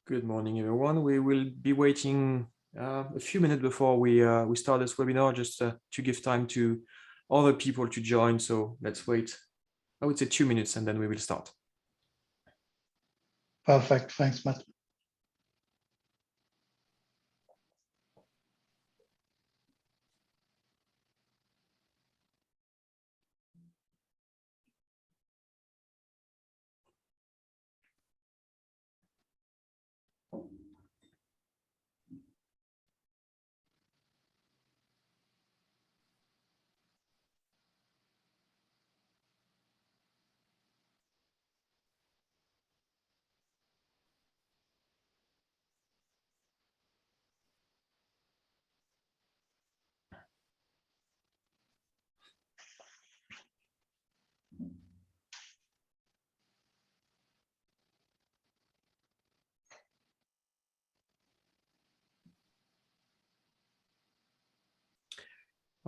Good morning, everyone. We will be waiting a few minutes before we start this webinar, just to give time to other people to join. So let's wait, I would say 2 minutes, and then we will start. Perfect. Thanks, Matt.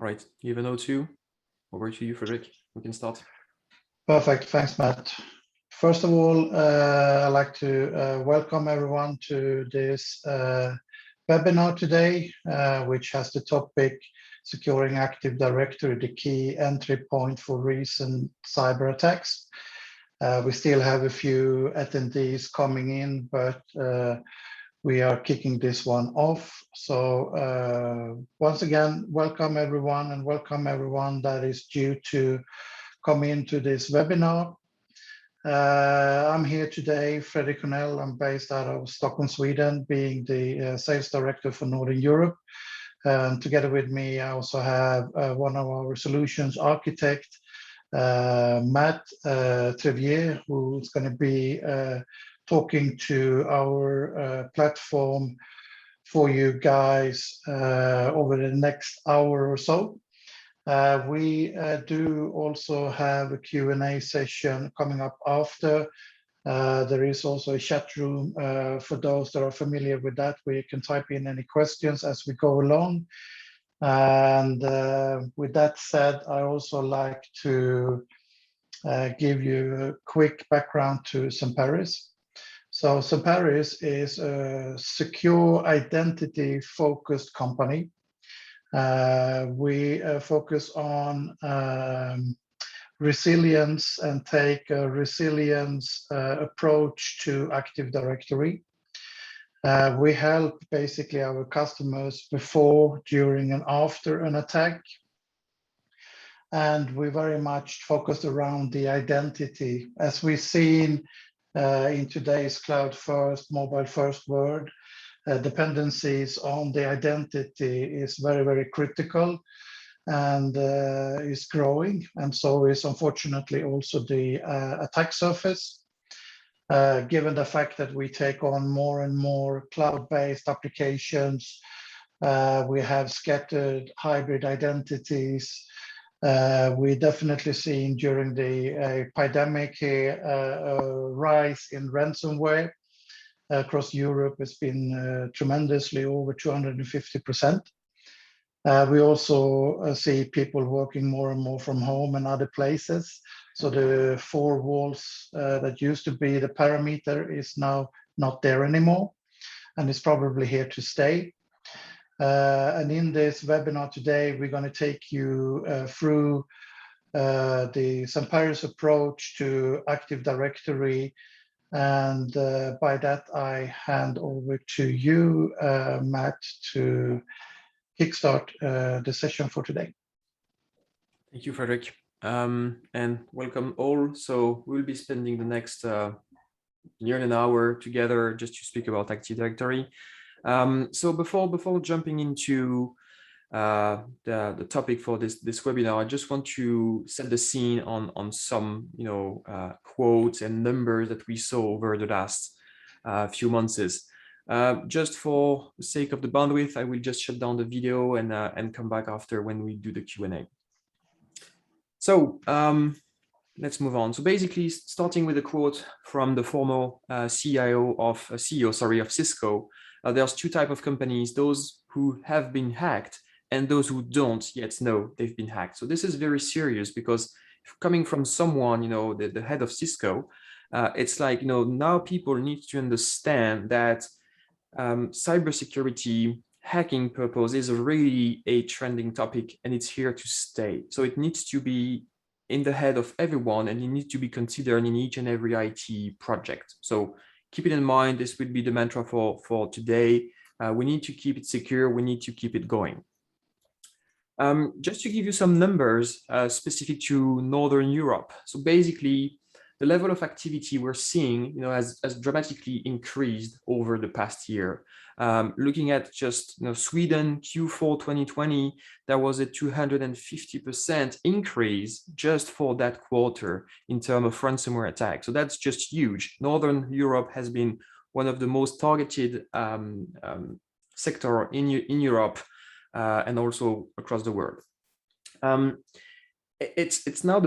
All right, you have a note too. Over to you, Frederick. We can start. Perfect. Thanks, Matt. First of all, I'd like to welcome everyone to this webinar today, which has the topic Securing Active Directory, the key entry point for recent cyber attacks. We still have a few attendees coming in, but we are kicking this one off. So once again, welcome everyone, and welcome everyone that is due to come into this webinar. I'm here today, Fredrik Cornell. I'm based out of Stockholm, Sweden, being the sales director for Northern Europe. Together with me, I also have one of our solutions architect, Matthieu Trivier, who is going to be talking to our platform for you guys over the next hour or so. We do also have a Q&A session coming up after. There is also a chat room for those that are familiar with that, where you can type in any questions as we go along. And with that said, I also like to give you a quick background to Semperis. So Semperis is a secure identity focused company. We focus on resilience and take a resilience approach to Active Directory. We help basically our customers before, during, and after an attack. And we very much focused around the identity. As we've seen in today's cloud first, mobile first world, dependencies on the identity is very, very critical and is growing. And so is unfortunately also the attack surface. Given the fact that we take on more and more cloud-based applications, we have scattered hybrid identities. We definitely seen during the pandemic a rise in ransomware across Europe. It's been tremendously over 250%. We also see people working more and more from home and other places. So the four walls that used to be the parameter is now not there anymore, and it's probably here to stay. And in this webinar today, we're going to take you through the Semperis approach to Active Directory. And by that, I hand over to you, Matt, to kickstart the session for today. Thank you, Frederick. And welcome all. So we'll be spending the next nearly an hour together just to speak about Active Directory. So before jumping into the topic for this webinar, I just want to set the scene on some quotes and numbers that we saw over the last few months. Just for the sake of the bandwidth, I will just shut down the video and come back after when we do the Q&A. So let's move on. So basically, starting with a quote from the former CEO of Cisco. There's two types of companies: those who have been hacked and those who don't yet know they've been hacked. So this is very serious, because coming from someone, the head of Cisco, It's like, now people need to understand that cybersecurity hacking purpose is really a trending topic, and it's here to stay. So it needs to be in the head of everyone, and it needs to be considered in each and every IT project. So keep it in mind. This will be the mantra for today. We need to keep it secure. We need to keep it going. Just to give you some numbers specific to Northern Europe. So basically, the level of activity we're seeing, has dramatically increased over the past year. Looking at just Sweden Q4 2020, there was a 250% increase just for that quarter in terms of ransomware attacks. So that's just huge. Northern Europe has been one of the most targeted sector in Europe and also across the world. It's now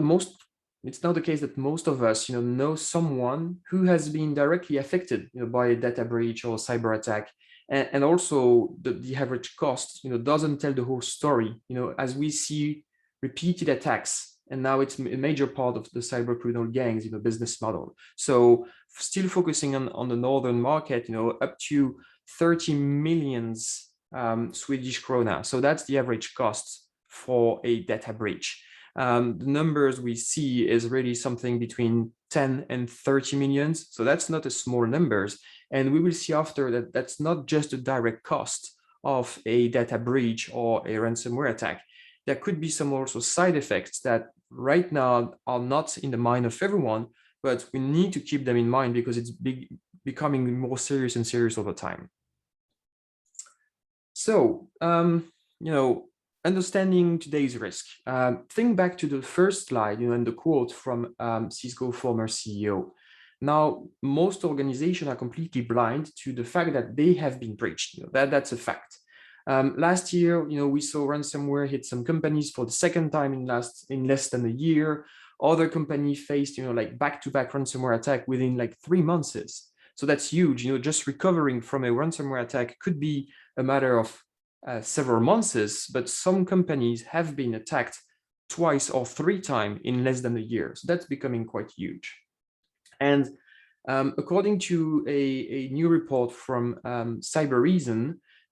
the case that most of us, know someone who has been directly affected, by a data breach or cyber attack, and also the average cost, doesn't tell the whole story. As we see repeated attacks, and now it's a major part of the cybercriminal gangs, business model. So still focusing on the northern market, up to 30 million Swedish krona. So that's the average cost for a data breach. The numbers we see is really something between 10 and 30 millions. So that's not a small numbers. And we will see after that that's not just the direct cost of a data breach or a ransomware attack. There could be some also side effects that right now are not in the mind of everyone, but we need to keep them in mind because it's becoming more serious and serious over time. So, understanding today's risk. Think back to the first slide, and the quote from Cisco former CEO. Now, most organizations are completely blind to the fact that they have been breached. That's a fact. Last year, we saw ransomware hit some companies for the second time in less than a year. Other companies faced, like back-to-back ransomware attack within like 3 months. So that's huge. Just recovering from a ransomware attack could be a matter of several months, but some companies have been attacked twice or 3 times in less than a year. So that's becoming quite huge. And according to a new report from Cyberis,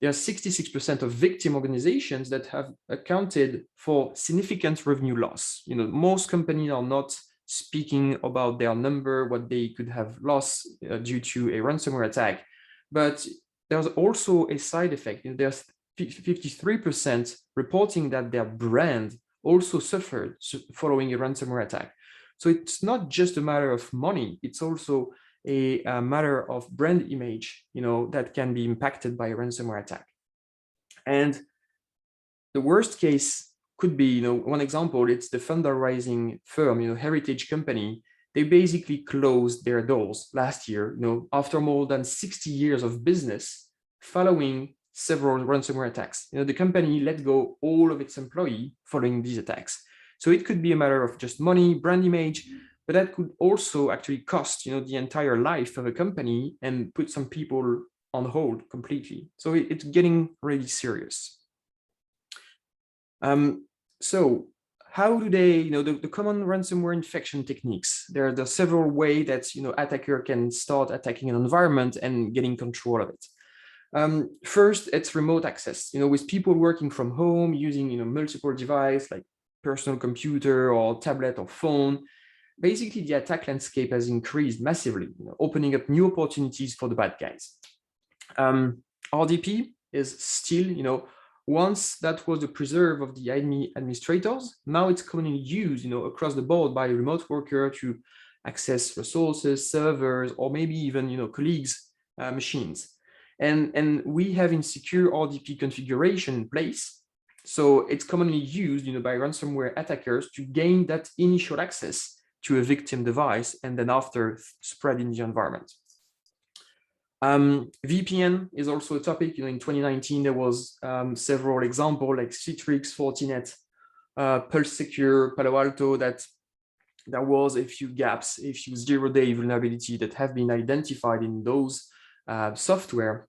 there are 66% of victim organizations that have accounted for significant revenue loss. Most companies are not speaking about their number, what they could have lost due to a ransomware attack, but there's also a side effect. There's 53% reporting that their brand also suffered following a ransomware attack. So it's not just a matter of money, it's also a matter of brand image, that can be impacted by a ransomware attack. And the worst case could be, one example, it's the fundraising firm, Heritage Company. They basically closed their doors last year, after more than 60 years of business following several ransomware attacks. The company let go all of its employees following these attacks. So it could be a matter of just money, brand image, but that could also actually cost, the entire life of a company and put some people on hold completely. So it's getting really serious. So how do they, the common ransomware infection techniques? There are several ways that, attacker can start attacking an environment and getting control of it. First, it's remote access, with people working from home using, multiple devices like personal computer or tablet or phone. Basically, the attack landscape has increased massively, opening up new opportunities for the bad guys. RDP is still, once that was the preserve of the administrators, now it's commonly used, across the board by remote worker to access resources, servers, or maybe even, colleagues' machines. And we have insecure RDP configuration in place. So it's commonly used, by ransomware attackers to gain that initial access to a victim device and then after spread in the environment. VPN is also a topic. In 2019, there was several examples like Citrix, Fortinet, Pulse Secure, Palo Alto, that there was a few gaps, a few zero-day vulnerability that have been identified in those software.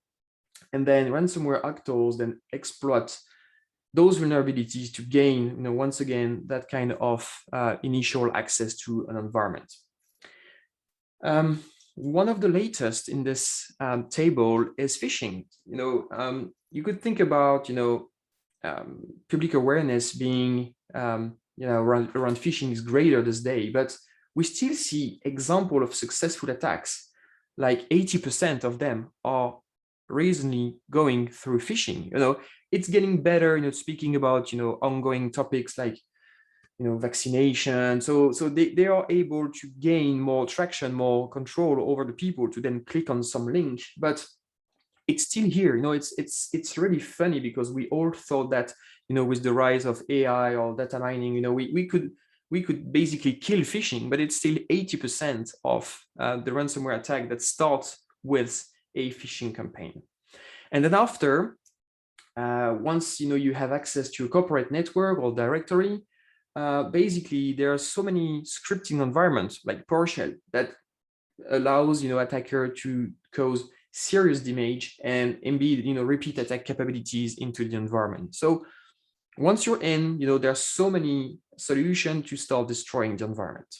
And then ransomware actors then exploit those vulnerabilities to gain, once again, that kind of initial access to an environment. One of the latest in this table is phishing. You could think about, public awareness being, around phishing is greater this day, but we still see example of successful attacks. Like 80% of them are recently going through phishing. It's getting better, speaking about, ongoing topics like, vaccination. So they are able to gain more traction, more control over the people to then click on some link, but it's still here. It's really funny because we all thought that, with the rise of AI or data mining, we could basically kill phishing, but it's still 80% of the ransomware attack that starts with a phishing campaign. And then after, once you have access to a corporate network or directory, basically there are so many scripting environments like PowerShell that allows attacker to cause serious damage and embed repeat attack capabilities into the environment. So once you're in, there are so many solutions to start destroying the environment.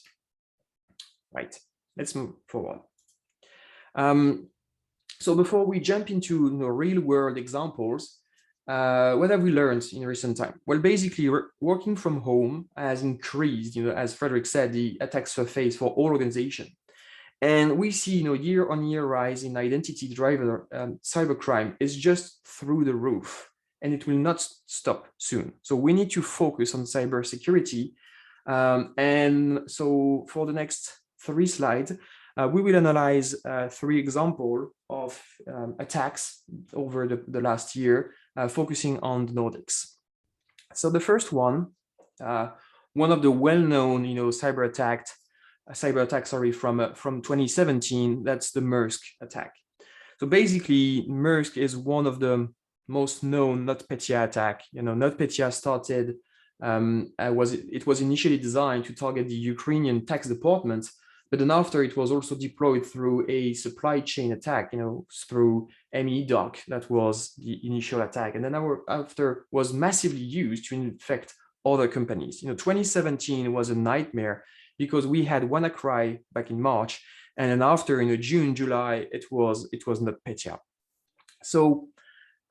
Right, let's move forward. So before we jump into real world examples, what have we learned in recent time? Well, basically, working from home has increased, as Frederick said, the attack surface for all organizations. And we see, year-on-year rise in identity-driven cybercrime is just through the roof, and it will not stop soon. So we need to focus on cybersecurity. And so for the next 3 slides, we will analyze 3 examples of attacks over the last year, focusing on the Nordics. So the first one of the well-known, cyber attack, from 2017, that's the Maersk attack. So basically, Maersk is one of the most known NotPetya attack. NotPetya started, it was initially designed to target the Ukrainian tax department, but then after it was also deployed through a supply chain attack, through MEDoc. That was the initial attack. And then after was massively used to infect other companies. 2017 was a nightmare because we had WannaCry back in March, and then after June, July, it was NotPetya. So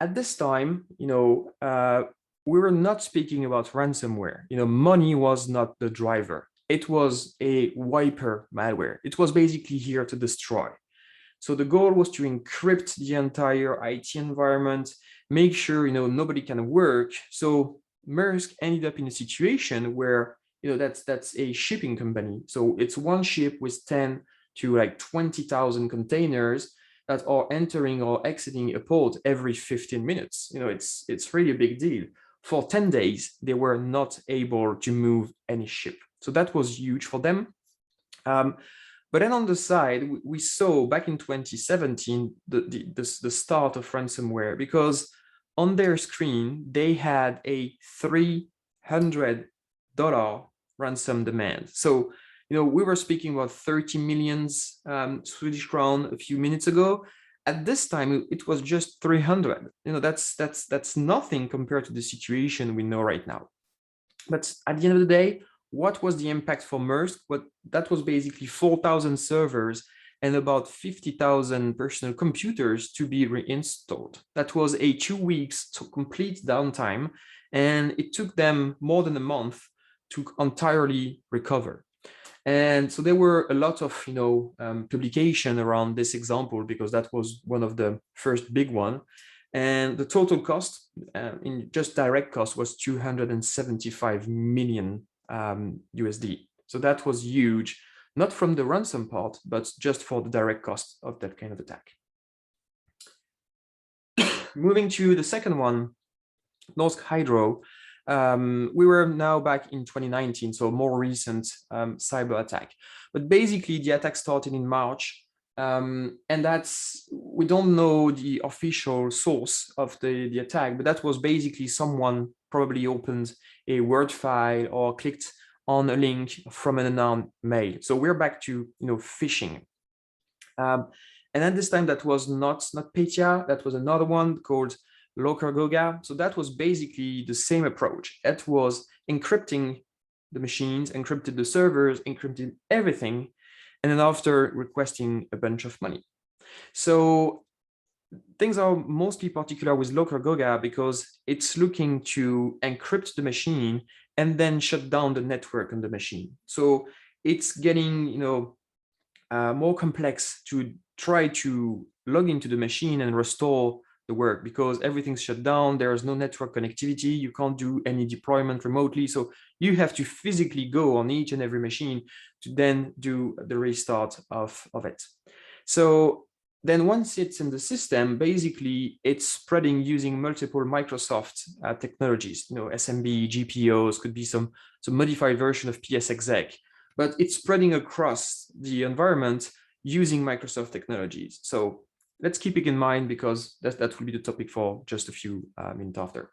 at this time, we were not speaking about ransomware. Money was not the driver. It was a wiper malware. It was basically here to destroy. So the goal was to encrypt the entire IT environment, make sure nobody can work. So Maersk ended up in a situation where that's a shipping company. So it's one ship with 10 to like 20,000 containers that are entering or exiting a port every 15 minutes. It's really a big deal. For 10 days, they were not able to move any ship. So that was huge for them. But then on the side, we saw back in 2017 the start of ransomware, because on their screen, they had a $300 ransom demand. So, we were speaking about 30 million Swedish crown a few minutes ago. At this time, it was just 300. That's nothing compared to the situation we know right now. But at the end of the day, what was the impact for Maersk? That was basically 4,000 servers and about 50,000 personal computers to be reinstalled. That was a 2 weeks to complete downtime, and it took them more than a month to entirely recover. And so there were a lot of publication around this example, because that was one of the first big one. And the total cost in just direct cost was 275 million USD. So that was huge, not from the ransom part, but just for the direct cost of that kind of attack. Moving to the second one, Norsk Hydro. We were now back in 2019, so more recent cyber attack. But basically, the attack started in March, and we don't know the official source of the attack, but that was basically someone probably opened a Word file or clicked on a link from an unknown mail. So we're back to phishing. And at this time, that was not NotPetya. That was another one called Locargoga. So that was basically the same approach. It was encrypting the machines, encrypted the servers, encrypted everything. and then after requesting a bunch of money. So things are mostly particular with local Goga because it's looking to encrypt the machine and then shut down the network on the machine. So it's getting, more complex to try to log into the machine and restore the work because everything's shut down. There's no network connectivity. You can't do any deployment remotely. So you have to physically go on each and every machine to then do the restart of it. So then once it's in the system, basically it's spreading using multiple Microsoft technologies, SMB, GPOs, could be some modified version of PSExec, but it's spreading across the environment using Microsoft technologies. So let's keep it in mind because that will be the topic for just a few minutes after.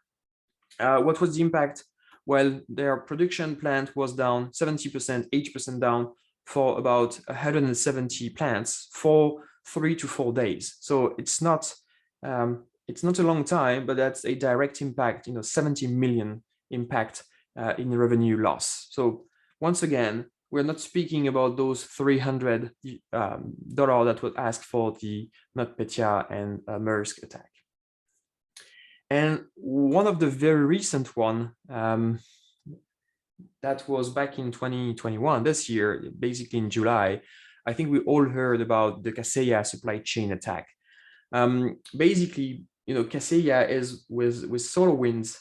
What was the impact? Well, their production plant was down 70%, 80% down for about 170 plants for 3 to 4 days. So it's not a long time, but that's a direct impact, 70 million impact in revenue loss. So once again, we're not speaking about those $300 that was asked for the NotPetya and Maersk attack. And one of the very recent one, that was back in 2021, this year, basically in July, I think we all heard about the Kaseya supply chain attack. Basically, Kaseya is with SolarWinds,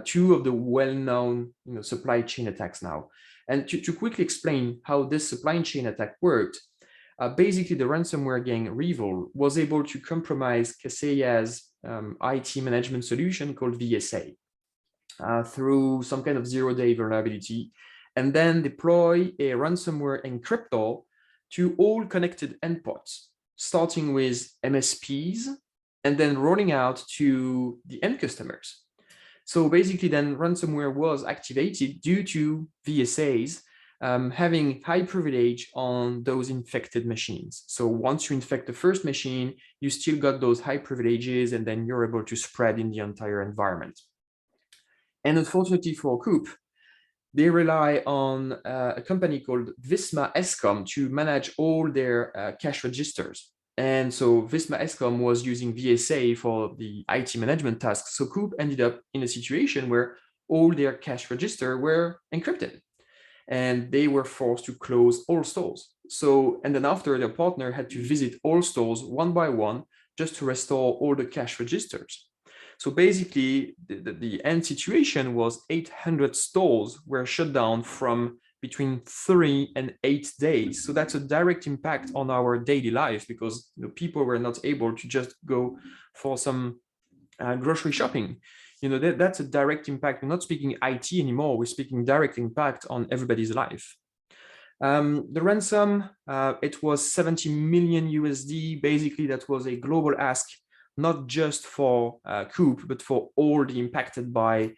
two of the well-known supply chain attacks now. And to quickly explain how this supply chain attack worked, basically the ransomware gang Revol was able to compromise Kaseya's IT management solution called VSA through some kind of zero-day vulnerability, and then deploy a ransomware encryptor to all connected endpoints, starting with MSPs and then rolling out to the end customers. So basically then ransomware was activated due to VSAs having high privilege on those infected machines. So once you infect the first machine, you still got those high privileges and then you're able to spread in the entire environment. And unfortunately for Coop, they rely on a company called Visma Escom to manage all their cash registers. And so Visma Escom was using VSA for the IT management tasks. So Coop ended up in a situation where all their cash register were encrypted and they were forced to close all stores. So, and then after their partner had to visit all stores one by one just to restore all the cash registers. So basically the end situation was 800 stores were shut down from between 3 and 8 days. So that's a direct impact on our daily life because people were not able to just go for some grocery shopping. That's a direct impact. We're not speaking IT anymore. We're speaking direct impact on everybody's life. The ransom, it was 70 million USD. Basically, that was a global ask, not just for Coop, but for all the impacted by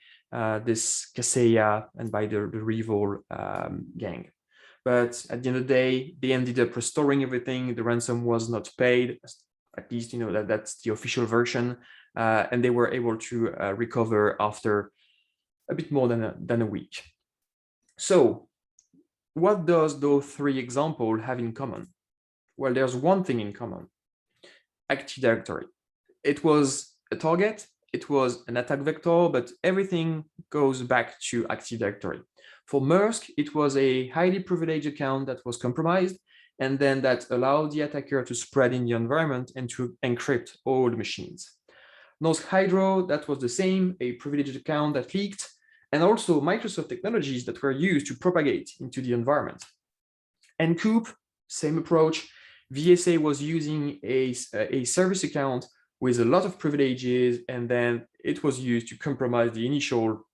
this Kaseya and by the Revol gang. But at the end of the day, they ended up restoring everything. The ransom was not paid, at least that's the official version, and they were able to recover after a bit more than a week. So what does those three examples have in common? Well, there's one thing in common: Active Directory. It was a target, it was an attack vector, but everything goes back to Active Directory. For Maersk, it was a highly privileged account that was compromised, and then that allowed the attacker to spread in the environment and to encrypt all the machines. Norsk Hydro, that was the same, a privileged account that leaked, and also Microsoft technologies that were used to propagate into the environment. And Coop, same approach. VSA was using a service account with a lot of privileges, and then it was used to compromise the initial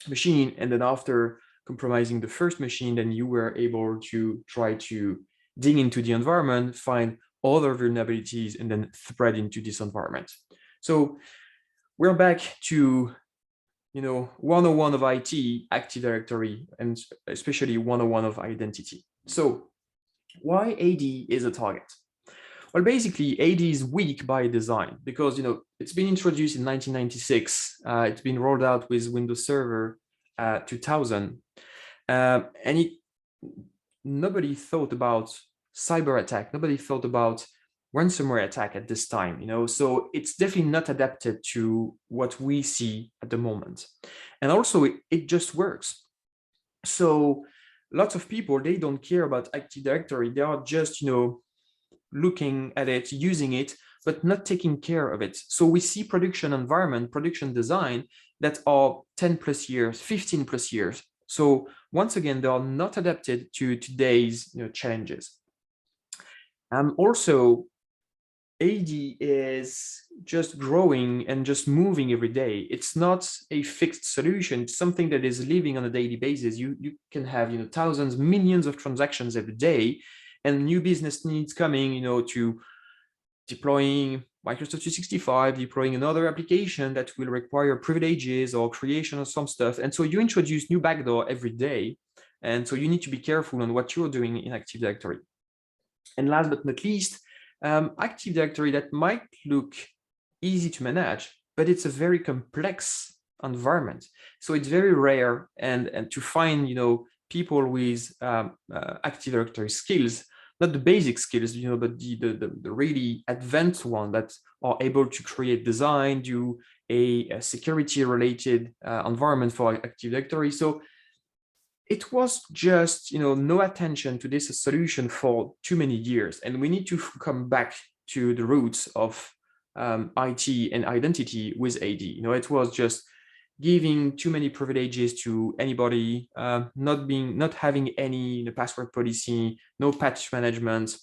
machine. And then after compromising the first machine, then you were able to try to dig into the environment, find other vulnerabilities, and then spread into this environment. So we're back to 101 of IT, Active Directory, and especially 101 of identity. So why AD is a target? Well, basically, AD is weak by design because it's been introduced in 1996. It's been rolled out with Windows Server 2000, and nobody thought about cyber attack. Nobody thought about ransomware attack at this time, so it's definitely not adapted to what we see at the moment. And also it just works. So lots of people, they don't care about Active Directory. They are just, looking at it, using it, but not taking care of it. So we see production environment, production design that are 10 plus years, 15 plus years. So once again, they are not adapted to today's challenges. Also, AD is just growing and just moving every day. It's not a fixed solution. It's something that is living on a daily basis. You can have thousands, millions of transactions every day, and new business needs coming, to deploying Microsoft 365, deploying another application that will require privileges or creation of some stuff. And so you introduce new backdoor every day. And so you need to be careful on what you're doing in Active Directory. And last but not least, Active Directory, that might look easy to manage, but it's a very complex environment. So it's very rare and to find people with Active Directory skills, not the basic skills, but the really advanced one that are able to create design, do a security related environment for Active Directory. So it was just no attention to this solution for too many years, and we need to come back to the roots of IT and identity with AD. It was just giving too many privileges to anybody, not having any password policy, no patch management,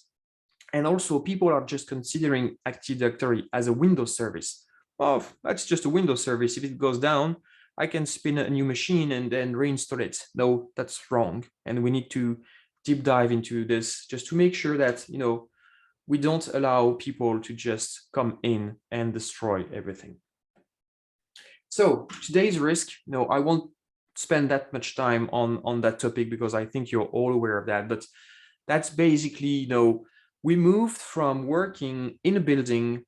and also people are just considering Active Directory as a Windows service. Oh, that's just a Windows service. If it goes down, I can spin a new machine and then reinstall it. No, that's wrong. And we need to deep dive into this just to make sure that, we don't allow people to just come in and destroy everything. So today's risk, I won't spend that much time on that topic because I think you're all aware of that. But that's basically, we moved from working in a building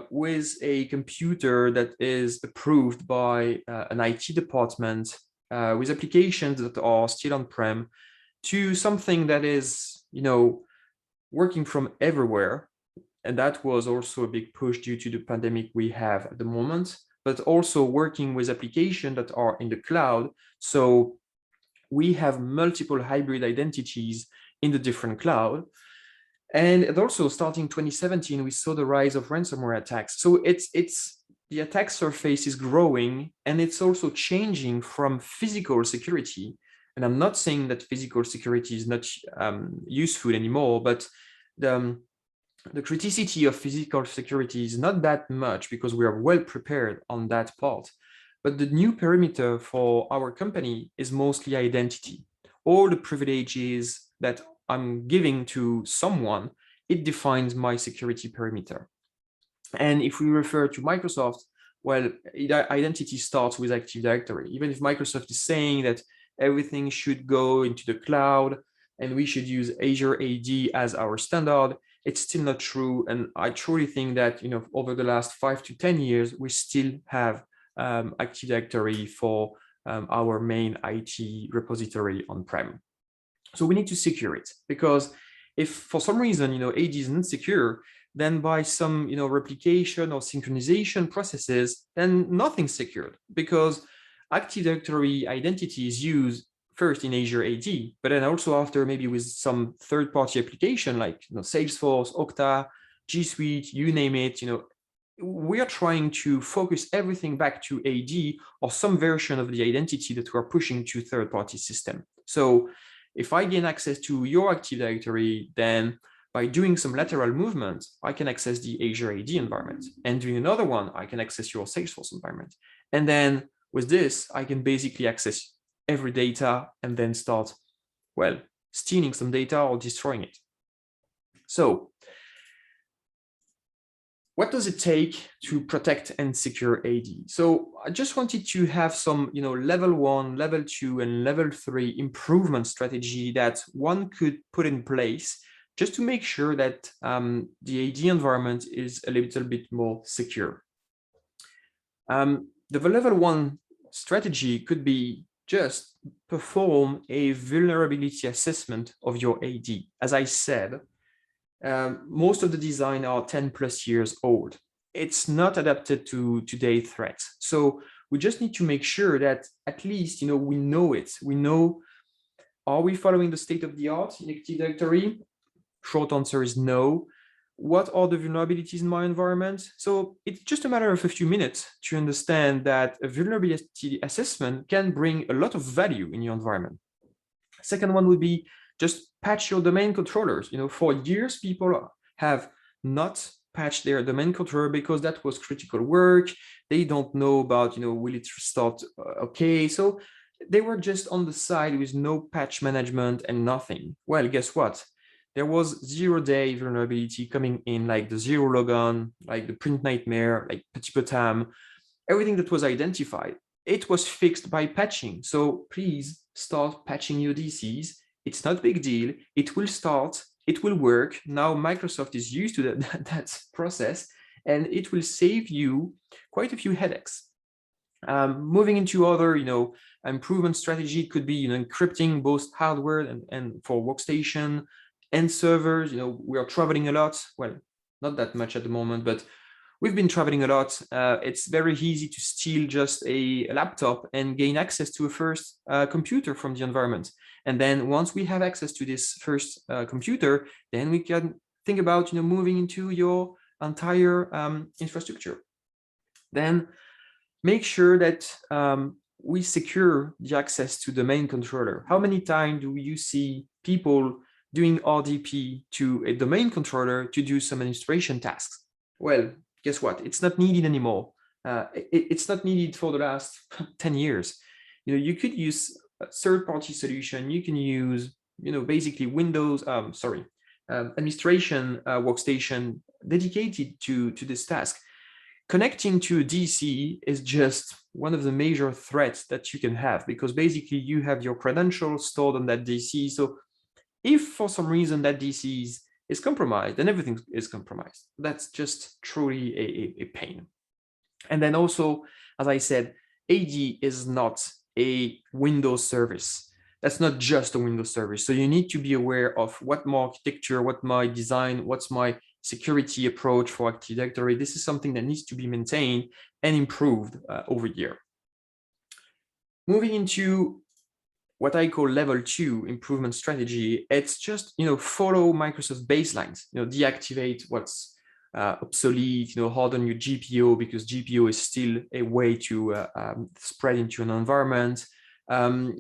with a computer that is approved by an IT department with applications that are still on-prem to something that is, working from everywhere. And that was also a big push due to the pandemic we have at the moment, but also working with applications that are in the cloud. So we have multiple hybrid identities in the different cloud. And also starting 2017, we saw the rise of ransomware attacks. So it's the attack surface is growing, and it's also changing from physical security. And I'm not saying that physical security is not useful anymore, but the criticity of physical security is not that much because we are well prepared on that part. But the new perimeter for our company is mostly identity. All the privileges that I'm giving to someone, it defines my security perimeter. And if we refer to Microsoft, well, identity starts with Active Directory. Even if Microsoft is saying that everything should go into the cloud and we should use Azure AD as our standard, it's still not true. And I truly think that, over the last 5 to 10 years, we still have Active Directory for our main IT repository on-prem. So we need to secure it, because if for some reason, AD is not secure, then by some, replication or synchronization processes, then nothing's secured, because Active Directory identity is used first in Azure AD, but then also after maybe with some third-party application like Salesforce, Okta, G Suite, you name it. We are trying to focus everything back to AD or some version of the identity that we're pushing to third-party system. So if I gain access to your Active Directory, then by doing some lateral movement, I can access the Azure AD environment. And doing another one, I can access your Salesforce environment. And then with this, I can basically access every data and then start, well, stealing some data or destroying it. So what does it take to protect and secure AD? So I just wanted to have some, level 1, level 2, and level 3 improvement strategy that one could put in place just to make sure that the AD environment is a little bit more secure. The level 1 strategy could be just perform a vulnerability assessment of your AD. As I said, most of the design are 10 plus years old. It's not adapted to today's threats. So we just need to make sure that at least, we know it. We know, are we following the state of the art in Active Directory? Short answer is no. What are the vulnerabilities in my environment? So it's just a matter of a few minutes to understand that a vulnerability assessment can bring a lot of value in your environment. Second one would be just patch your domain controllers. For years, people have not patched their domain controller because that was critical work. They don't know about, will it restart? Okay, so they were just on the side with no patch management and nothing. Well, guess what? There was 0-day vulnerability coming in, like the zero logon, like the print nightmare, like Petit Potam, everything that was identified. It was fixed by patching. So please start patching your DCs. It's not a big deal. It will start. It will work. Now Microsoft is used to that process, and it will save you quite a few headaches. Moving into other, improvement strategy could be, encrypting both hardware and for workstation and servers. We are traveling a lot. Well, not that much at the moment, but we've been traveling a lot. It's very easy to steal just a laptop and gain access to a first computer from the environment. And then once we have access to this first computer, then we can think about, moving into your entire infrastructure. Then make sure that we secure the access to the main controller. How many times do you see people doing RDP to a domain controller to do some administration tasks? Well, guess what? It's not needed anymore. It's not needed for the last 10 years. You could use a third-party solution. You can use, basically Windows, administration workstation dedicated to this task. Connecting to a DC is just one of the major threats that you can have, because basically you have your credentials stored on that DC. So if for some reason that DC is compromised, then everything is compromised. That's just truly a pain. And then also, as I said, AD is not a Windows service. That's not just a Windows service. So you need to be aware of what my architecture, what my design, what's my security approach for Active Directory. This is something that needs to be maintained and improved over year. Moving into what I call level 2 improvement strategy, it's just, follow Microsoft baselines, deactivate what's obsolete, harden your GPO, because GPO is still a way to spread into an environment.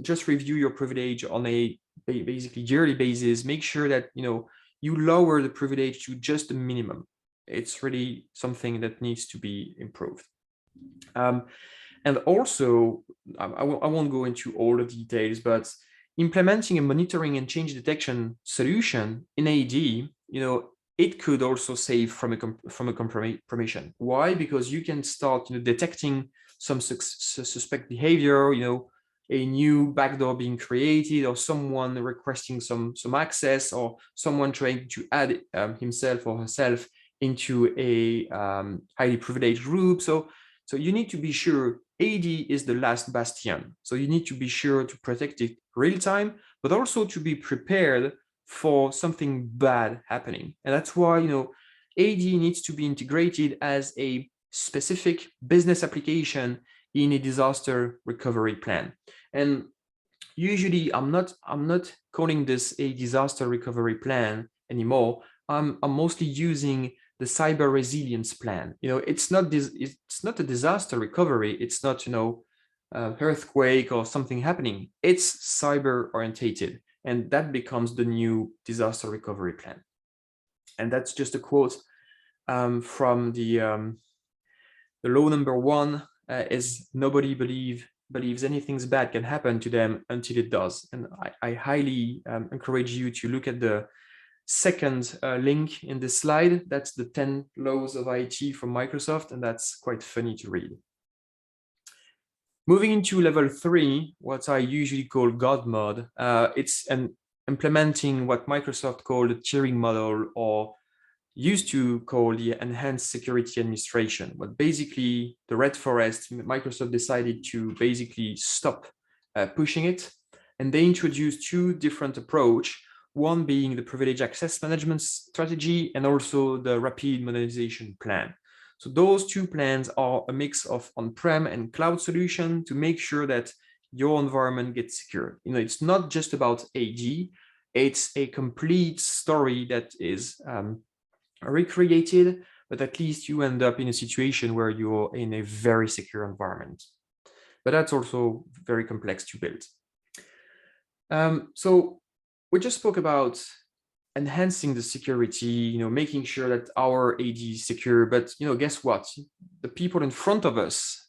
Just review your privilege on a basically yearly basis. Make sure that, you lower the privilege to just a minimum. It's really something that needs to be improved. And also, I won't go into all the details, but implementing a monitoring and change detection solution in AD, it could also save from a compromission. Why? Because you can start detecting some suspect behavior, a new backdoor being created, or someone requesting some access, or someone trying to add himself or herself into a highly privileged group. So you need to be sure AD is the last bastion. So you need to be sure to protect it real time, but also to be prepared for something bad happening. And that's why, AD needs to be integrated as a specific business application in a disaster recovery plan. And usually I'm not calling this a disaster recovery plan anymore. I'm mostly using the cyber resilience plan. It's not a disaster recovery. It's not, earthquake or something happening. It's cyber orientated, and that becomes the new disaster recovery plan. And that's just a quote from the law number 1 is nobody believes anything bad can happen to them until it does. And I highly encourage you to look at the second link in this slide. That's the 10 laws of IT from Microsoft, and that's quite funny to read. Moving into level 3, what I usually call God mode, it's implementing what Microsoft called the tiering model, or used to call the enhanced security administration. But basically, the Red Forest, Microsoft decided to basically stop pushing it. And they introduced two different approaches, one being the privileged access management strategy and also the rapid modernization plan. So those two plans are a mix of on-prem and cloud solution to make sure that your environment gets secure. It's not just about AD, it's a complete story that is recreated, but at least you end up in a situation where you're in a very secure environment. But that's also very complex to build. So we just spoke about enhancing the security, making sure that our AD is secure, but guess what? The people in front of us,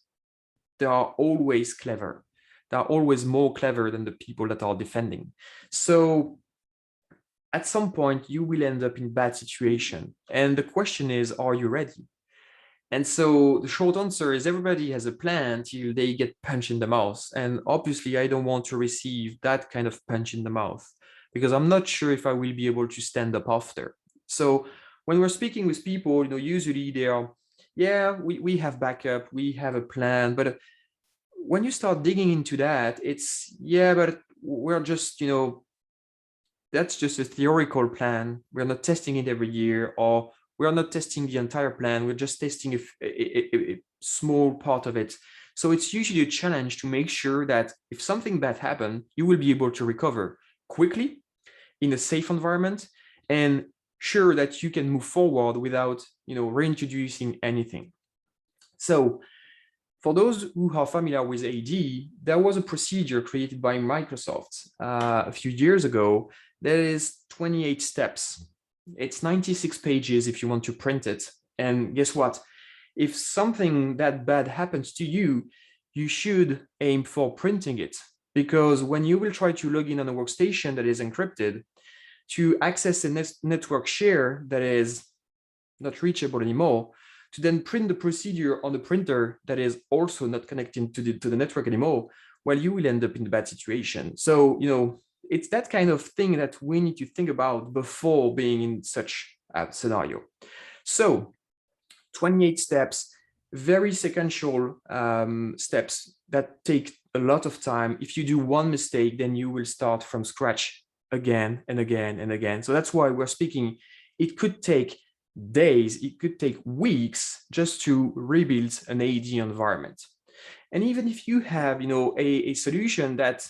they are always clever. They are always more clever than the people that are defending. So at some point you will end up in bad situation. And the question is, are you ready? And so the short answer is everybody has a plan till they get punched in the mouth. And obviously I don't want to receive that kind of punch in the mouth because I'm not sure if I will be able to stand up after. So when we're speaking with people, usually they are, yeah, we have backup, we have a plan. But when you start digging into that, it's, yeah, but we're just, that's just a theoretical plan. We're not testing it every year, or we are not testing the entire plan. We're just testing a small part of it. So it's usually a challenge to make sure that if something bad happens, you will be able to recover quickly in a safe environment and sure that you can move forward without, reintroducing anything. So for those who are familiar with AD, there was a procedure created by Microsoft a few years ago that is 28 steps. It's 96 pages if you want to print it. And guess what? If something that bad happens to you, you should aim for printing it, because when you will try to log in on a workstation that is encrypted, to access a network share that is not reachable anymore, to then print the procedure on the printer that is also not connecting to the network anymore, well, you will end up in a bad situation. So, it's that kind of thing that we need to think about before being in such a scenario. So 28 steps, very sequential steps that take a lot of time. If you do one mistake, then you will start from scratch again and again and again. So that's why we're speaking, it could take days, it could take weeks just to rebuild an AD environment. And even if you have, a solution that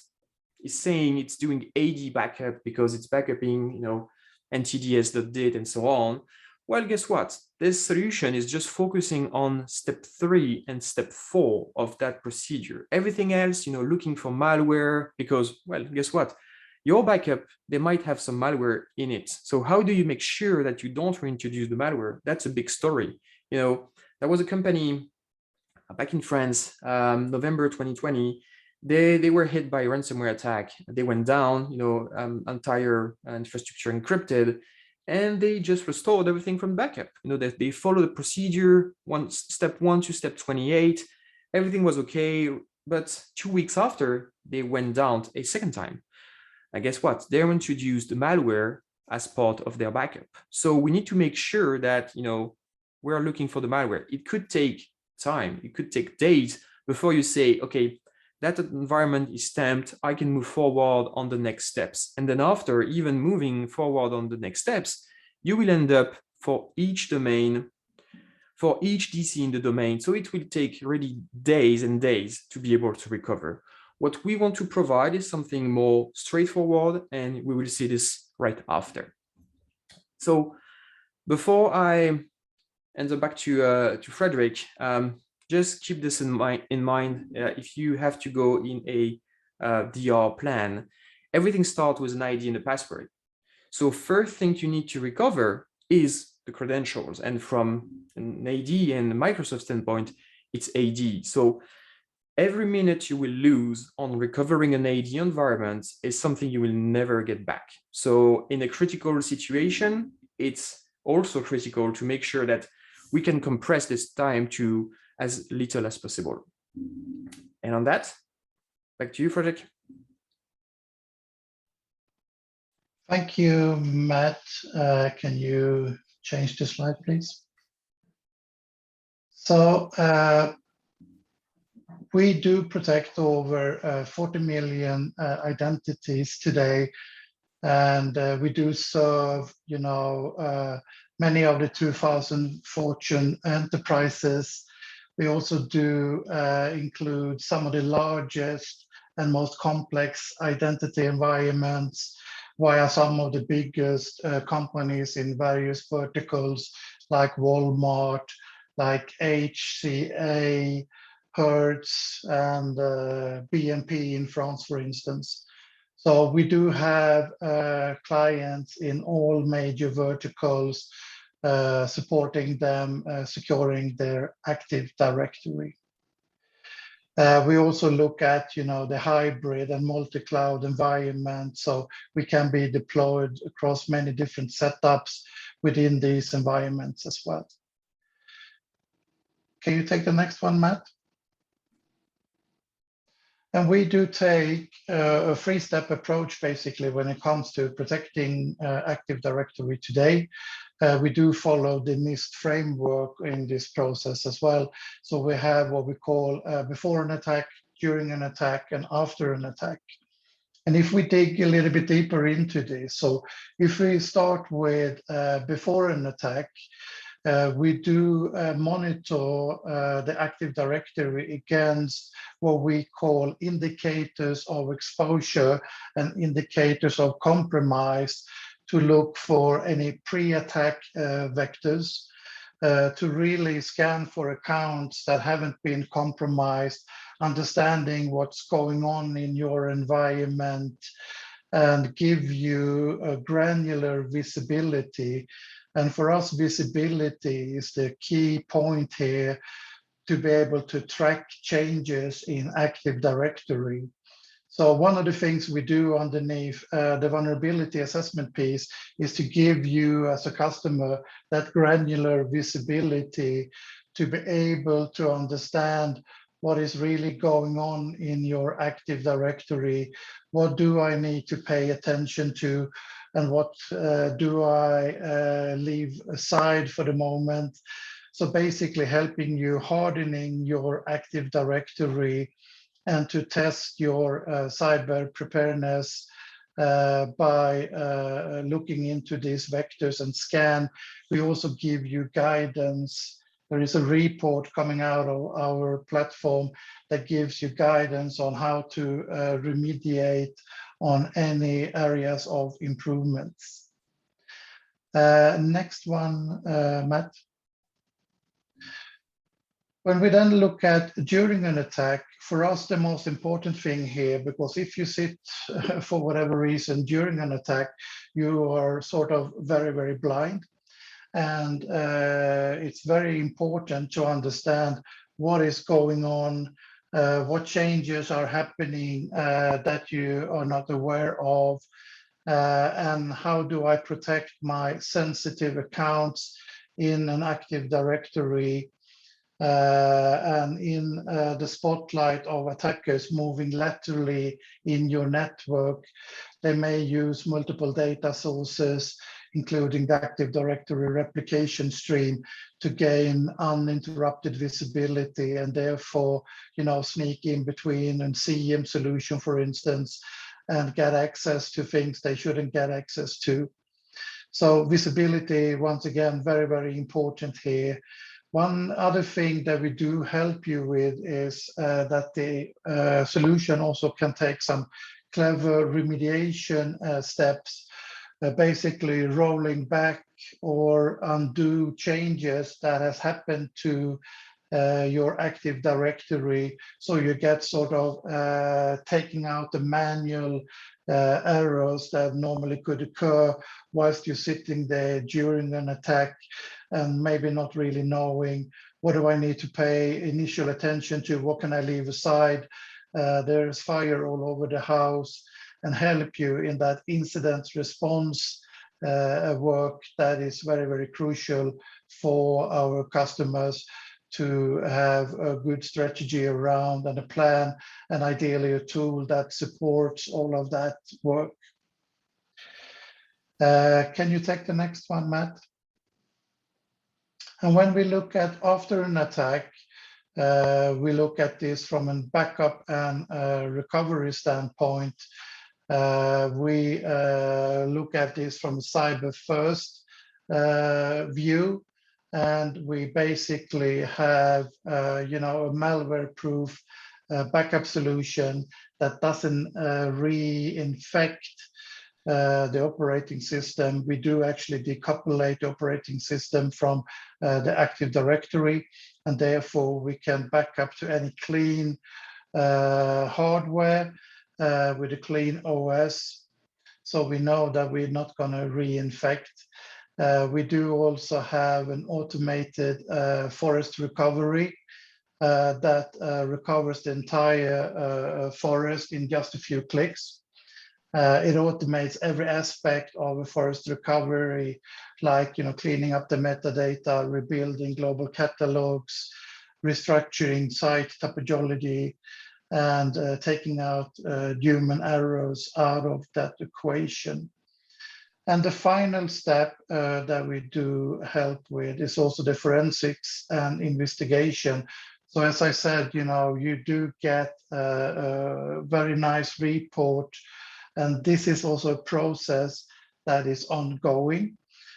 is saying it's doing AD backup because it's backupping, NTDS.date and so on, well, guess what? This solution is just focusing on step 3 and step 4 of that procedure. Everything else, looking for malware, because, well, guess what? Your backup, they might have some malware in it. So how do you make sure that you don't reintroduce the malware? That's a big story. There was a company back in France, November 2020, they were hit by a ransomware attack. They went down, entire infrastructure encrypted, and they just restored everything from backup. They followed the procedure, step 1 to step 28. Everything was okay, but 2 weeks after, they went down a second time. And guess what? They introduced the malware as part of their backup. So we need to make sure that, we're looking for the malware. It could take time. It could take days before you say, okay, that environment is stamped, I can move forward on the next steps. And then after even moving forward on the next steps, you will end up for each domain, for each DC in the domain. So it will take really days and days to be able to recover. What we want to provide is something more straightforward, and we will see this right after. So before I hand back to Frederick, just keep this in mind. If you have to go in a DR plan, everything starts with an ID and a password. So first thing you need to recover is the credentials. And from an AD and Microsoft standpoint, it's AD. So every minute you will lose on recovering an AD environment is something you will never get back. So in a critical situation, it's also critical to make sure that we can compress this time to as little as possible. And on that, back to you, Frederick. Thank you, Matt. Can you change the slide, please? So we do protect over 40 million identities today, and we do serve, many of the 2,000 Fortune enterprises. We also do include some of the largest and most complex identity environments via some of the biggest companies in various verticals like Walmart, like HCA, Hertz, and BNP in France, for instance. So we do have clients in all major verticals, supporting them, securing their Active Directory. We also look at, the hybrid and multi-cloud environment, so we can be deployed across many different setups within these environments as well. Can you take the next one, Matt? And we do take a three-step approach, basically, when it comes to protecting Active Directory today. We do follow the NIST framework in this process as well. So we have what we call before an attack, during an attack, and after an attack. And if we dig a little bit deeper into this, so if we start with before an attack, we do monitor the Active Directory against what we call indicators of exposure and indicators of compromise, to look for any pre-attack vectors, to really scan for accounts that haven't been compromised, understanding what's going on in your environment, and give you a granular visibility. And for us, visibility is the key point here, to be able to track changes in Active Directory. So one of the things we do underneath the vulnerability assessment piece is to give you as a customer that granular visibility, to be able to understand what is really going on in your Active Directory. What do I need to pay attention to, and what do I leave aside for the moment? So basically helping you hardening your Active Directory and to test your cyber preparedness by looking into these vectors and scan. We also give you guidance. There is a report coming out of our platform that gives you guidance on how to remediate on any areas of improvements. Next one, Matt. When we then look at during an attack, for us, the most important thing here, because if you sit for whatever reason during an attack, you are sort of very, very blind. And it's very important to understand what is going on, what changes are happening that you are not aware of, and how do I protect my sensitive accounts in an Active Directory, and in the spotlight of attackers moving laterally in your network. They may use multiple data sources, including the Active Directory replication stream, to gain uninterrupted visibility, and therefore, sneak in between and CM solution, for instance, and get access to things they shouldn't get access to. So visibility, once again, very, very important here. One other thing that we do help you with is that the solution also can take some clever remediation steps, basically rolling back or undo changes that has happened to your Active Directory. So you get sort of taking out the manual errors that normally could occur whilst you're sitting there during an attack and maybe not really knowing, what do I need to pay initial attention to, what can I leave aside? There's fire all over the house, and help you in that incident response work that is very, very crucial for our customers to have a good strategy around, and a plan, and ideally a tool that supports all of that work. Can you take the next one, Matt? And when we look at after an attack, We look at this from a backup and recovery standpoint. We look at this from a cyber first view, and we basically have you know, a malware proof backup solution that doesn't reinfect the operating system. We do actually decouple the operating system from the Active Directory, and therefore we can back up to any clean hardware with a clean OS. So we know that we're not going to reinfect. We do also have an automated forest recovery that recovers the entire forest in just a few clicks. It automates every aspect of a forest recovery, like, you know, cleaning up the metadata, rebuilding global catalogs, restructuring site topology, and taking out human errors out of that equation. And the final step that we do help with is also the forensics and investigation. So as I said, you know, you do get a very nice report, and this is also a process that is ongoing.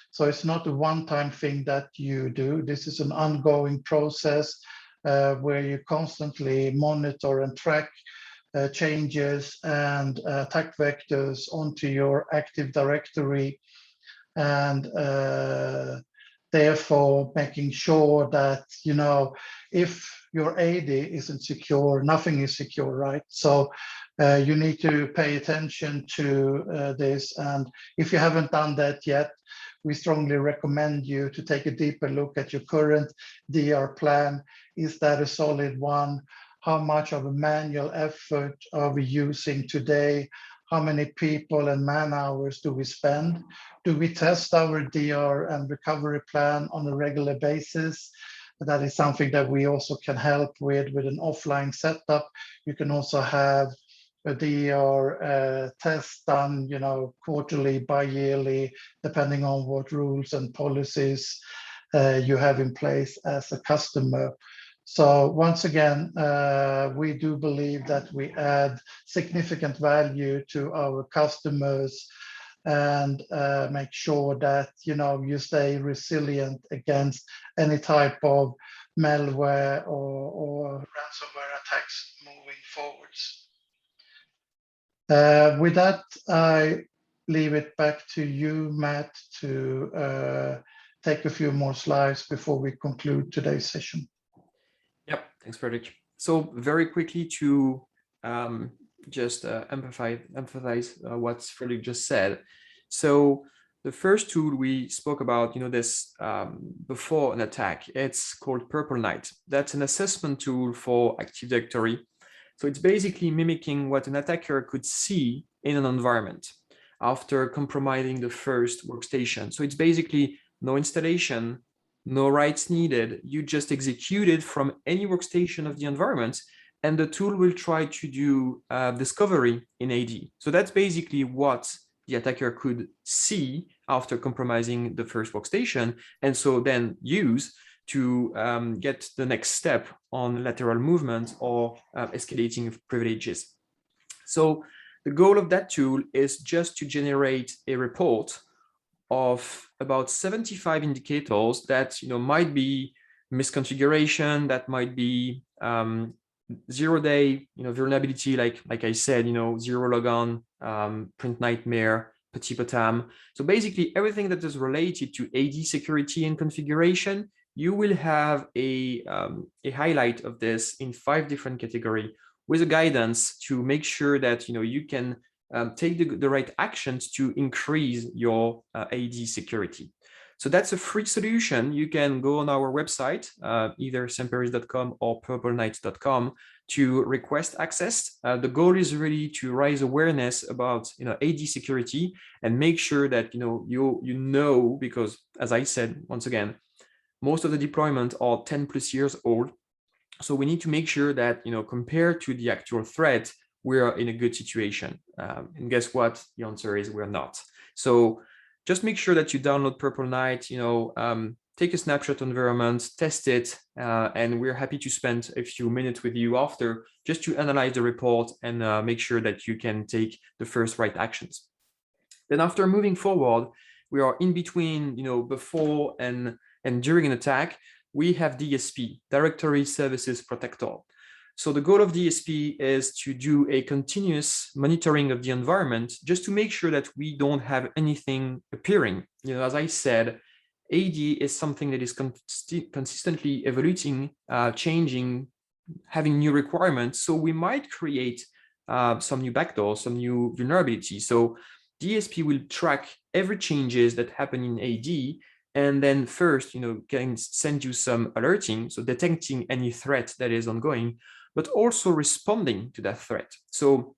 So it's not a one-time thing that you do. This is an ongoing process where you constantly monitor and track changes and attack vectors onto your Active Directory, and therefore making sure that, you know, if your AD isn't secure, nothing is secure, right? So you need to pay attention to this. And if you haven't done that yet, we strongly recommend you to take a deeper look at your current DR plan. Is that a solid one? How much of a manual effort are we using today? How many people and man hours do we spend? Do we test our DR and recovery plan on a regular basis? That is something that we also can help with an offline setup. You can also have a DR test done, you know, quarterly, bi-yearly, depending on what rules and policies you have in place as a customer. So once again, we do believe that we add significant value to our customers, and make sure that, you know, you stay resilient against any type of malware or ransomware attacks moving forwards. With that, I leave it back to you, Matt, to take a few more slides before we conclude today's session. Yep, thanks, Frederick. So very quickly to just emphasize what Frederick just said. So the first tool we spoke about, you know, this before an attack, it's called Purple Knight. That's an assessment tool for Active Directory. So it's basically mimicking what an attacker could see in an environment after compromising the first workstation. So it's basically no installation, no writes needed. You just execute it from any workstation of the environment, and the tool will try to do discovery in AD. So that's basically what the attacker could see after compromising the first workstation, and so then use to get the next step on lateral movement or escalating privileges. So the goal of that tool is just to generate a report of about 75 indicators that, you know, might be misconfiguration, that might be zero-day, you know, vulnerability, like I said, you know, zero logon, print nightmare, petit potam. So basically everything that is related to AD security and configuration, you will have a highlight of this in 5 different categories with a guidance to make sure that, you know, you can take the right actions to increase your AD security. So that's a free solution. You can go on our website, either semperis.com or purpleknight.com, to request access. The goal is really to raise awareness about, you know, AD security and make sure that, you know, because as I said, once again, most of the deployments are 10+ years old. So we need to make sure that, you know, compared to the actual threat, we're in a good situation. And guess what? The answer is we're not. So just make sure that you download Purple Knight, you know, take a snapshot environment, test it, and we're happy to spend a few minutes with you after just to analyze the report and make sure that you can take the first right actions. Then after moving forward, we are in between, before and during an attack, we have DSP, Directory Services Protector. So the goal of DSP is to do a continuous monitoring of the environment just to make sure that we don't have anything appearing. As I said, AD is something that is consistently evolving, changing, having new requirements. So we might create some new backdoors, some new vulnerabilities. So DSP will track every changes that happen in AD, and then first, can send you some alerting, so detecting any threat that is ongoing, but also responding to that threat. So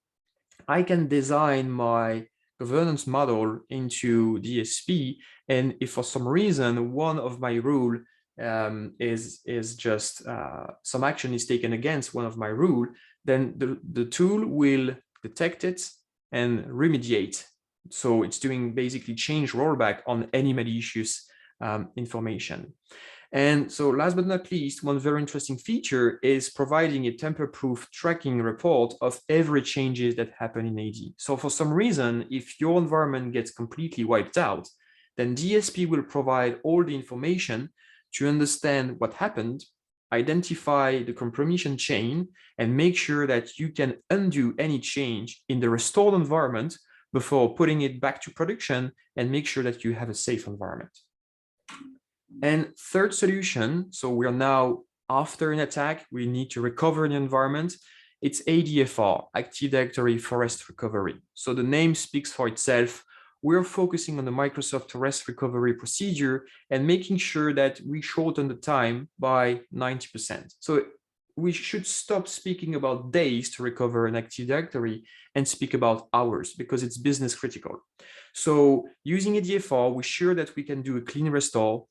I can design my governance model into DSP, and if for some reason one of my rule is just some action is taken against one of my rule, then the tool will detect it and remediate. So it's doing basically change rollback on any malicious information. And so last but not least, one very interesting feature is providing a tamper-proof tracking report of every changes that happen in AD. So for some reason, if your environment gets completely wiped out, then DSP will provide all the information to understand what happened, identify the compromission chain, and make sure that you can undo any change in the restored environment before putting it back to production, and make sure that you have a safe environment. And third solution, so we are now after an attack, we need to recover the environment. It's ADFR, Active Directory Forest Recovery. So the name speaks for itself. We're focusing on the Microsoft REST recovery procedure and making sure that we shorten the time by 90%. So we should stop speaking about days to recover an Active Directory and speak about hours, because it's business critical. So using ADFR, we're sure that we can do a clean restore,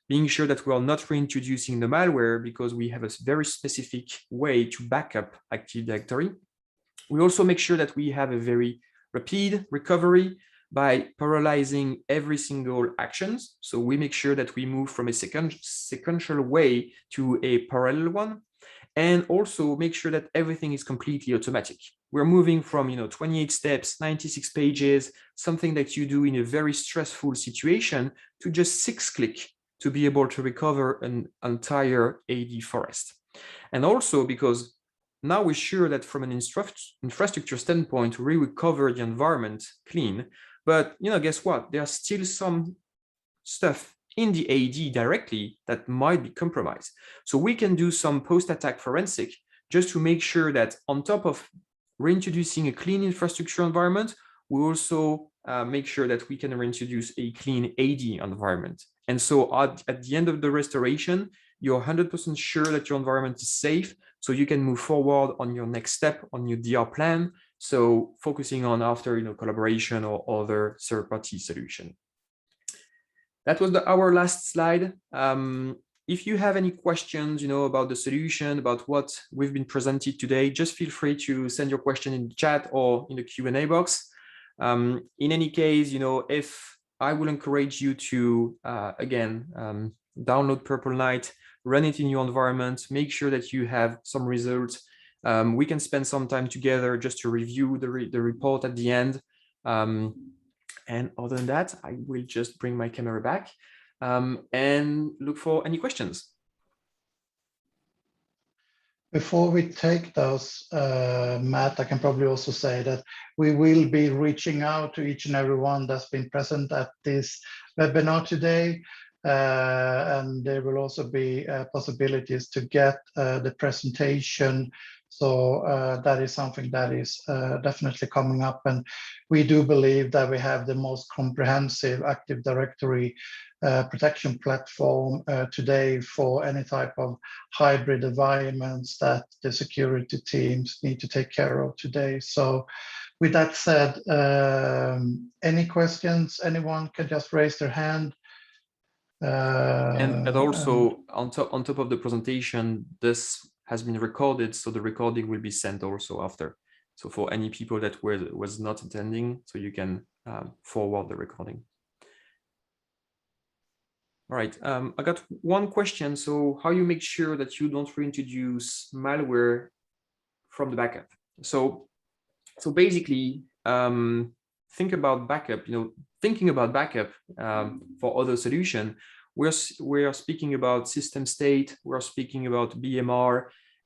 being sure that we are not reintroducing the malware because we have a very specific way to back up Active Directory. We also make sure that we have a very rapid recovery by parallelizing every single actions. So we make sure that we move from a sequential way to a parallel one, and also make sure that everything is completely automatic. We're moving from 28 steps, 96 pages, something that you do in a very stressful situation, to just 6 clicks to be able to recover an entire AD forest. And also because now we're sure that from an infrastructure standpoint, we recover the environment clean. But guess what? There's still some stuff in the AD directly that might be compromised. So we can do some post-attack forensic just to make sure that on top of reintroducing a clean infrastructure environment, we also make sure that we can reintroduce a clean AD environment. And so at the end of the restoration, you're 100% sure that your environment is safe, so you can move forward on your next step on your DR plan. So focusing on after collaboration or other third-party solution. That was our last slide. If you have any questions, about the solution, about what we've been presented today, just feel free to send your question in the chat or in the Q&A box. In any case, if I will encourage you to, again, download Purple Night, run it in your environment, make sure that you have some results. We can spend some time together just to review the report at the end. And other than that, I will just bring my camera back and look for any questions. Before we take those, Matt, I can probably also say that we will be reaching out to each and every one that's been present at this webinar today. And there will also be possibilities to get the presentation. So that is something that is definitely coming up. And we do believe that we have the most comprehensive Active Directory protection platform today for any type of hybrid environments that the security teams need to take care of today. So with that said, any questions? Anyone can just raise their hand. And also on top of the presentation, this has been recorded, so the recording will be sent also after. So for any people that was not attending, so you can forward the recording. All right, I got one question. So how you make sure that you don't reintroduce malware from the backup? So basically, think about backup. Thinking about backup for other solution, we're speaking about system state. We're speaking about BMR,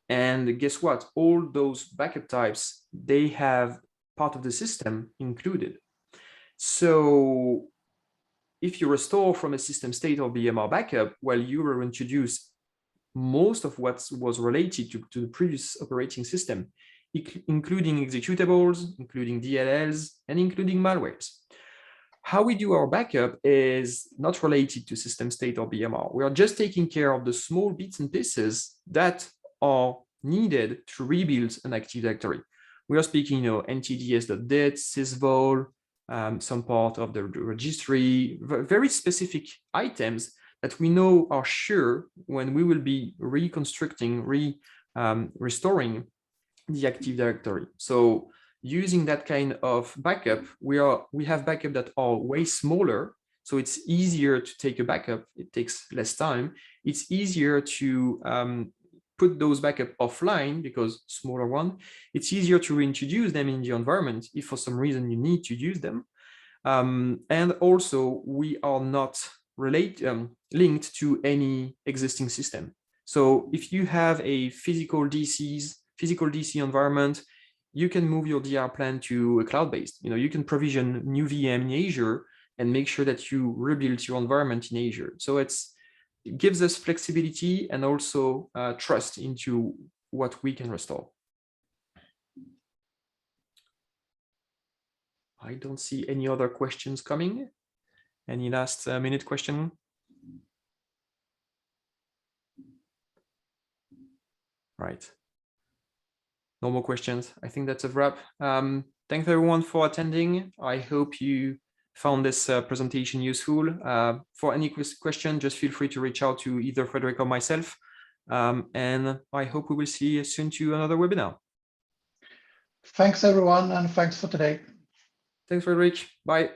and guess what? All those backup types, they have part of the system included. So if you restore from a system state or BMR backup, well, you will introduce most of what was related to the previous operating system, including executables, including DLLs, and including malwares. How we do our backup is not related to system state or BMR. We are just taking care of the small bits and pieces that are needed to rebuild an Active Directory. We are speaking, ntds.dit, sysvol, some part of the registry, very specific items that we know are sure when we will be reconstructing, restoring the Active Directory. So using that kind of backup, we have backup that are way smaller. So it's easier to take a backup. It takes less time. It's easier to put those backup offline because smaller one. It's easier to reintroduce them in the environment if for some reason you need to use them. And also we are not linked to any existing system. So if you have a physical DC environment, you can move your DR plan to a cloud-based. You can provision new VM in Azure and make sure that you rebuild your environment in Azure. So it gives us flexibility and also trust into what we can restore. I don't see any other questions coming. Any last minute question? Right. No more questions. I think that's a wrap. Thanks everyone for attending. I hope you found this presentation useful. For any question, just feel free to reach out to either Frederick or myself. And I hope we will see you soon to another webinar. Thanks everyone, and thanks for today. Thanks, Frederick. Bye.